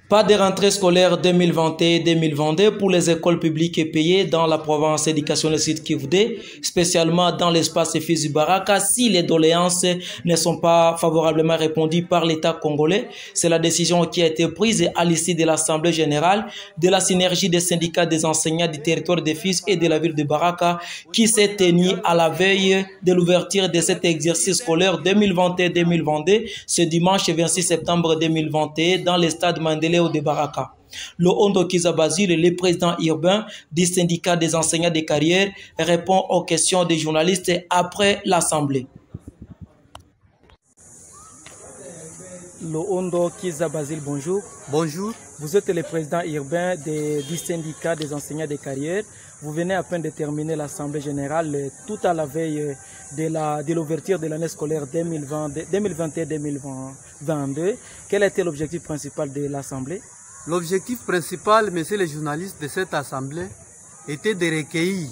Pas de rentrée scolaire 2021-2022 pour les écoles publiques et payées dans la province éducationnelle Sud-Kivu, spécialement dans l'espace Fizi Baraka, si les doléances ne sont pas favorablement répondues par l'État congolais. C'est la décision qui a été prise à l'issue de l'Assemblée générale de la synergie des syndicats des enseignants du territoire de Fizi et de la ville de Baraka qui s'est tenue à la veille de l'ouverture de cet exercice scolaire 2021-2022 ce dimanche 26 septembre 2021 dans le stade Mandela de Baraka. Lohondo Kiza Basile, le président urbain du syndicat des enseignants de carrière, répond aux questions des journalistes après l'Assemblée. Lohondo Kiza Basile, bonjour. Bonjour. Vous êtes le président urbain du syndicat des enseignants de carrière. Vous venez à peine de terminer l'Assemblée générale tout à la veille de l'ouverture de l'année scolaire 2021-2022. Quel était l'objectif principal de l'Assemblée? L'objectif principal, messieurs les journalistes, de cette Assemblée était de recueillir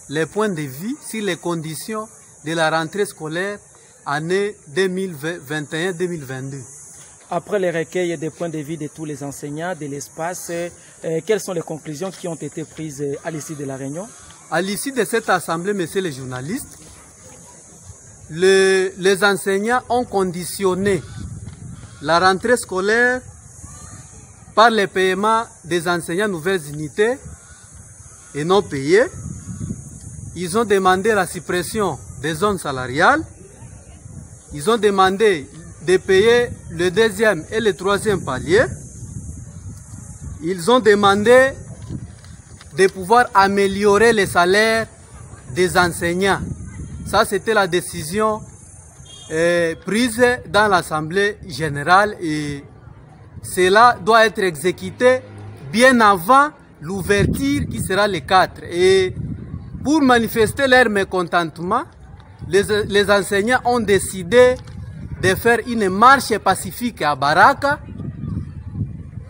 les points de vue sur les conditions de la rentrée scolaire année 2021-2022. Après le recueil des points de vue de tous les enseignants de l'espace, quelles sont les conclusions qui ont été prises à l'issue de la réunion? À l'issue de cette Assemblée, messieurs les journalistes, les enseignants ont conditionné la rentrée scolaire par le paiement des enseignants nouvelles unités et non payés. Ils ont demandé la suppression des zones salariales. Ils ont demandé de payer le deuxième et le troisième palier. Ils ont demandé de pouvoir améliorer les salaires des enseignants. Ça, c'était la décision prise dans l'Assemblée générale et cela doit être exécuté bien avant l'ouverture qui sera le 4. Et pour manifester leur mécontentement, les enseignants ont décidé de faire une marche pacifique à Baraka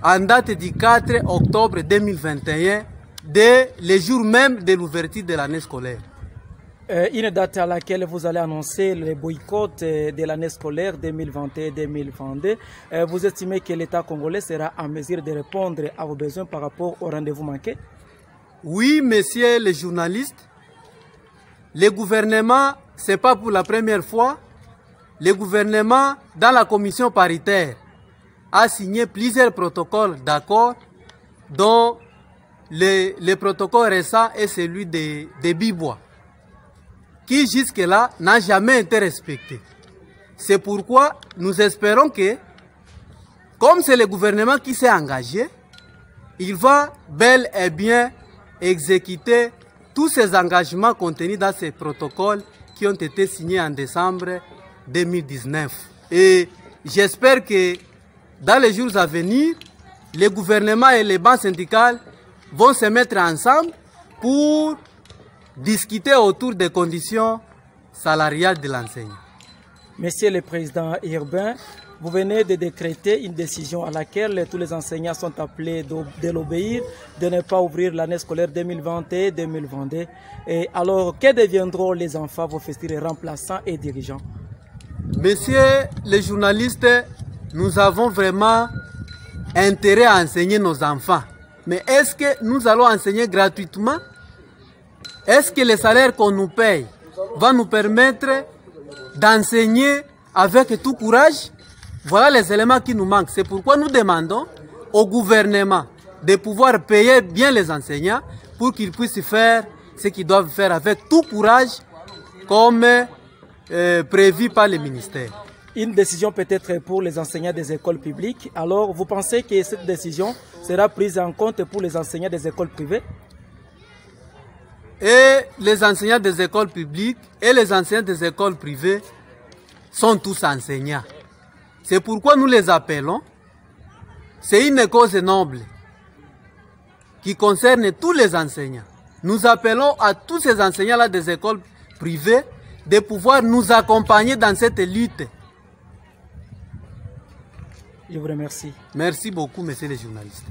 en date du 4 octobre 2021, dès le jour même de l'ouverture de l'année scolaire. Une date à laquelle vous allez annoncer le boycott de l'année scolaire 2021-2022. Vous estimez que l'État congolais sera en mesure de répondre à vos besoins par rapport au rendez-vous manqué? Oui, messieurs les journalistes, le gouvernement, ce n'est pas pour la première fois, le gouvernement, dans la commission paritaire, a signé plusieurs protocoles d'accord, dont le protocole récent est celui de Bibois, qui jusque-là n'a jamais été respecté. C'est pourquoi nous espérons que, comme c'est le gouvernement qui s'est engagé, il va bel et bien exécuter tous ces engagements contenus dans ces protocoles qui ont été signés en décembre 2019. Et j'espère que dans les jours à venir, le gouvernement et les banques syndicales vont se mettre ensemble pour discuter autour des conditions salariales de l'enseignant. Monsieur le président urbain, vous venez de décréter une décision à laquelle tous les enseignants sont appelés de l'obéir, de ne pas ouvrir l'année scolaire 2021-2022. Et alors, que deviendront les enfants, vos futurs remplaçants et dirigeants? Messieurs les journalistes, nous avons vraiment intérêt à enseigner nos enfants. Mais est-ce que nous allons enseigner gratuitement? Est-ce que les salaires qu'on nous paye va nous permettre d'enseigner avec tout courage? Voilà les éléments qui nous manquent. C'est pourquoi nous demandons au gouvernement de pouvoir payer bien les enseignants pour qu'ils puissent faire ce qu'ils doivent faire avec tout courage comme prévu par le ministère. Une décision peut-être pour les enseignants des écoles publiques. Alors, vous pensez que cette décision sera prise en compte pour les enseignants des écoles privées? Et les enseignants des écoles publiques et les enseignants des écoles privées sont tous enseignants. C'est pourquoi nous les appelons. C'est une cause noble qui concerne tous les enseignants. Nous appelons à tous ces enseignants-là des écoles privées de pouvoir nous accompagner dans cette lutte. Je vous remercie. Merci beaucoup, messieurs les journalistes.